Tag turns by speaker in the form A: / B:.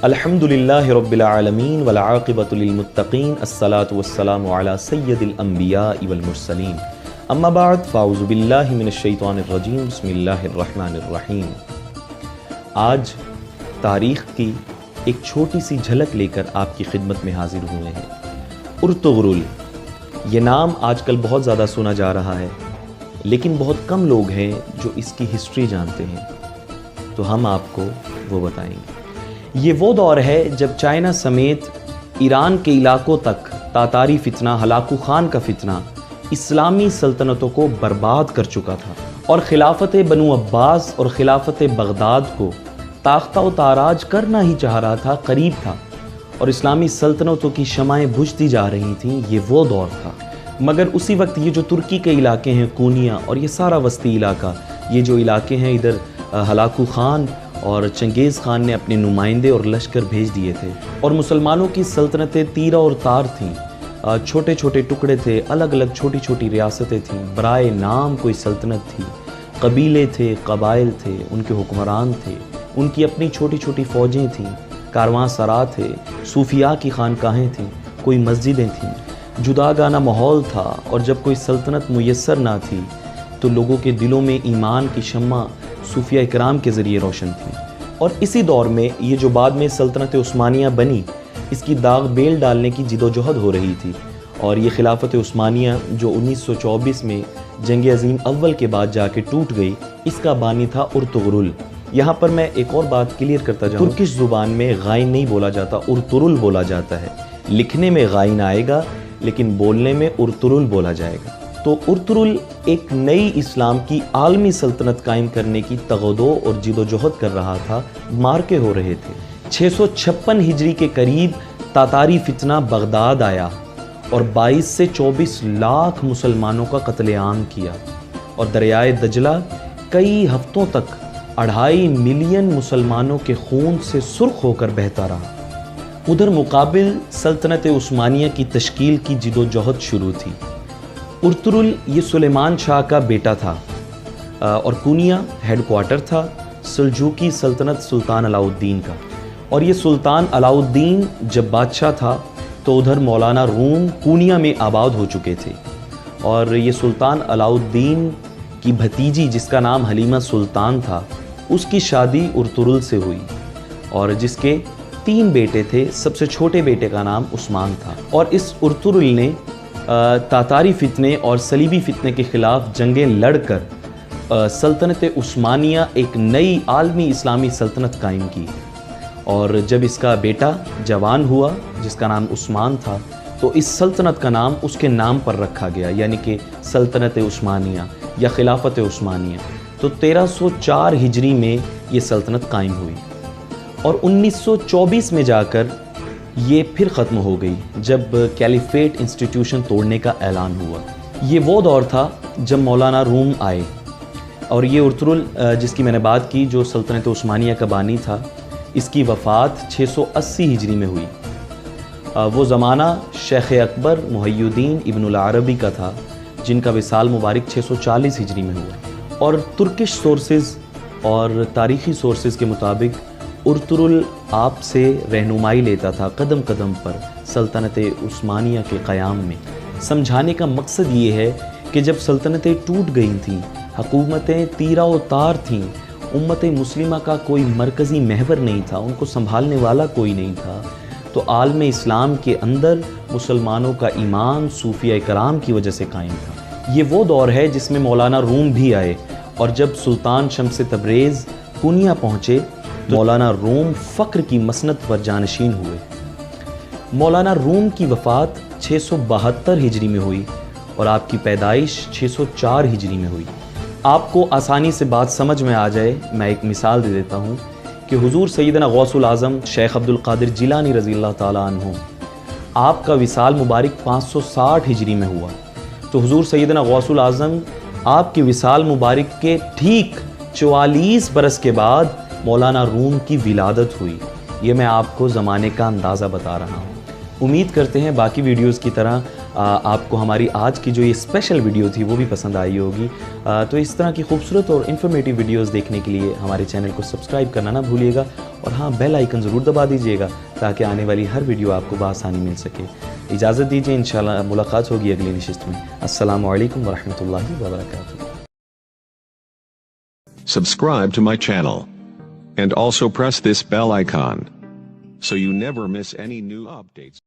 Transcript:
A: الحمدللہ رب العالمین والعاقبۃ للمتقین الصلاۃ والسلام علی سید الانبیاء والمرسلین اما بعد فاعوذ باللہ من الشیطان الرجیم بسم اللہ الرحمن الرحیم۔ آج تاریخ کی ایک چھوٹی سی جھلک لے کر آپ کی خدمت میں حاضر ہوئے ہیں۔ ارطغرل، یہ نام آج کل بہت زیادہ سنا جا رہا ہے، لیکن بہت کم لوگ ہیں جو اس کی ہسٹری جانتے ہیں، تو ہم آپ کو وہ بتائیں گے۔ یہ وہ دور ہے جب چائنا سمیت ایران کے علاقوں تک تاتاری فتنہ، ہلاکو خان کا فتنہ اسلامی سلطنتوں کو برباد کر چکا تھا، اور خلافت بنو عباس اور خلافت بغداد کو تاختہ و تاراج کرنا ہی چاہ رہا تھا، قریب تھا، اور اسلامی سلطنتوں کی شمعیں بجھتی جا رہی تھیں۔ یہ وہ دور تھا، مگر اسی وقت یہ جو ترکی کے علاقے ہیں، کونیا اور یہ سارا وسطی علاقہ، یہ جو علاقے ہیں، ادھر ہلاکو خان اور چنگیز خان نے اپنے نمائندے اور لشکر بھیج دیے تھے، اور مسلمانوں کی سلطنتیں تیرہ اور تار تھیں، چھوٹے چھوٹے ٹکڑے تھے، الگ الگ چھوٹی چھوٹی ریاستیں تھیں، برائے نام کوئی سلطنت تھی، قبیلے تھے، قبائل تھے، ان کے حکمران تھے، ان کی اپنی چھوٹی چھوٹی فوجیں تھیں، کارواں سرا تھے، صوفیاء کی خانقاہیں تھیں، کوئی مسجدیں تھیں، جداگانہ ماحول تھا، اور جب کوئی سلطنت میسر نہ تھی تو لوگوں کے دلوں میں ایمان کی شمع صوفیاء اکرام کے ذریعے روشن تھی۔ اور اسی دور میں یہ جو بعد میں سلطنت عثمانیہ بنی، اس کی داغ بیل ڈالنے کی جد و جہد ہو رہی تھی، اور یہ خلافت عثمانیہ جو 1924 میں جنگ عظیم اول کے بعد جا کے ٹوٹ گئی، اس کا بانی تھا ارطغرل۔ یہاں پر میں ایک اور بات کلیئر کرتا جاؤں، ترکش زبان میں غائن نہیں بولا جاتا، ارطغرل بولا جاتا ہے۔ لکھنے میں غائن آئے گا، لیکن بولنے میں ارطغرل بولا جائے گا۔ تو ارطغرل ایک نئی اسلام کی عالمی سلطنت قائم کرنے کی تغدو اور جد و جہد کر رہا تھا، مارکے ہو رہے تھے۔ 656 ہجری کے قریب تاتاری فتنہ بغداد آیا اور 22 سے 24 لاکھ مسلمانوں کا قتل عام کیا، اور دریائے دجلہ کئی ہفتوں تک 2.5 ملین مسلمانوں کے خون سے سرخ ہو کر بہتا رہا۔ ادھر مقابل سلطنت عثمانیہ کی تشکیل کی جد و جہد شروع تھی۔ ارطغرل یہ سلیمان شاہ کا بیٹا تھا، اور کونیا ہیڈ کوارٹر تھا سلجوقی سلطنت سلطان علاء الدین کا۔ اور یہ سلطان علاء الدین جب بادشاہ تھا تو ادھر مولانا روم کونیا میں آباد ہو چکے تھے، اور یہ سلطان علاء الدین کی بھتیجی جس کا نام حلیمہ سلطان تھا، اس کی شادی ارطغرل سے ہوئی، اور جس کے 3 بیٹے تھے۔ سب سے چھوٹے بیٹے کا نام عثمان تھا، اور اس ارطغرل نے تاتاری فتنے اور صلیبی فتنے کے خلاف جنگیں لڑ کر سلطنت عثمانیہ ایک نئی عالمی اسلامی سلطنت قائم کی۔ اور جب اس کا بیٹا جوان ہوا جس کا نام عثمان تھا، تو اس سلطنت کا نام اس کے نام پر رکھا گیا، یعنی کہ سلطنت عثمانیہ یا خلافت عثمانیہ۔ تو 1304 ہجری میں یہ سلطنت قائم ہوئی، اور 1924 میں جا کر یہ پھر ختم ہو گئی جب کیلیفیٹ انسٹیٹیوشن توڑنے کا اعلان ہوا۔ یہ وہ دور تھا جب مولانا روم آئے، اور یہ ارطغرل جس کی میں نے بات کی، جو سلطنت عثمانیہ کا بانی تھا، اس کی وفات 680 ہجری میں ہوئی۔ وہ زمانہ شیخ اکبر محی الدین ابن العربی کا تھا، جن کا وصال مبارک 640 ہجری میں ہوا۔ اور ترکش سورسز اور تاریخی سورسز کے مطابق ارطغرل آپ سے رہنمائی لیتا تھا قدم قدم پر سلطنت عثمانیہ کے قیام میں۔ سمجھانے کا مقصد یہ ہے کہ جب سلطنتیں ٹوٹ گئی تھیں، حکومتیں تیرہ و تار تھیں، امت مسلمہ کا کوئی مرکزی محور نہیں تھا، ان کو سنبھالنے والا کوئی نہیں تھا، تو عالم اسلام کے اندر مسلمانوں کا ایمان صوفیاء اکرام کی وجہ سے قائم تھا۔ یہ وہ دور ہے جس میں مولانا روم بھی آئے، اور جب سلطان شمس تبریز کونیا پہنچے تو مولانا روم فقر کی مسند پر جانشین ہوئے۔ مولانا روم کی وفات 672 ہجری میں ہوئی، اور آپ کی پیدائش 604 ہجری میں ہوئی۔ آپ کو آسانی سے بات سمجھ میں آ جائے، میں ایک مثال دے دیتا ہوں کہ حضور سیدنا غوث العظم شیخ عبد القادر جیلانی رضی اللہ تعالیٰ عنہ، آپ کا وصال مبارک 560 ہجری میں ہوا، تو حضور سیدنا غوث العظم آپ کے وصال مبارک کے ٹھیک 44 برس کے بعد مولانا روم کی ولادت ہوئی۔ یہ میں آپ کو زمانے کا اندازہ بتا رہا ہوں۔ امید کرتے ہیں باقی ویڈیوز کی طرح آپ کو ہماری آج کی جو یہ اسپیشل ویڈیو تھی وہ بھی پسند آئی ہوگی. تو اس طرح کی خوبصورت اور انفارمیٹیو ویڈیوز دیکھنے کے لیے ہمارے چینل کو سبسکرائب کرنا نہ بھولیے گا, اور ہاں بیل آئیکن ضرور دبا دیجیے گا تاکہ آنے والی ہر ویڈیو آپ کو بآسانی مل سکے. اجازت دیجیے, انشاءاللہ ملاقات ہوگی اگلی نشست میں. السلام علیکم ورحمۃ اللہ وبرکاتہ.
B: Subscribe to my channel and also press this bell icon so you never miss any new updates.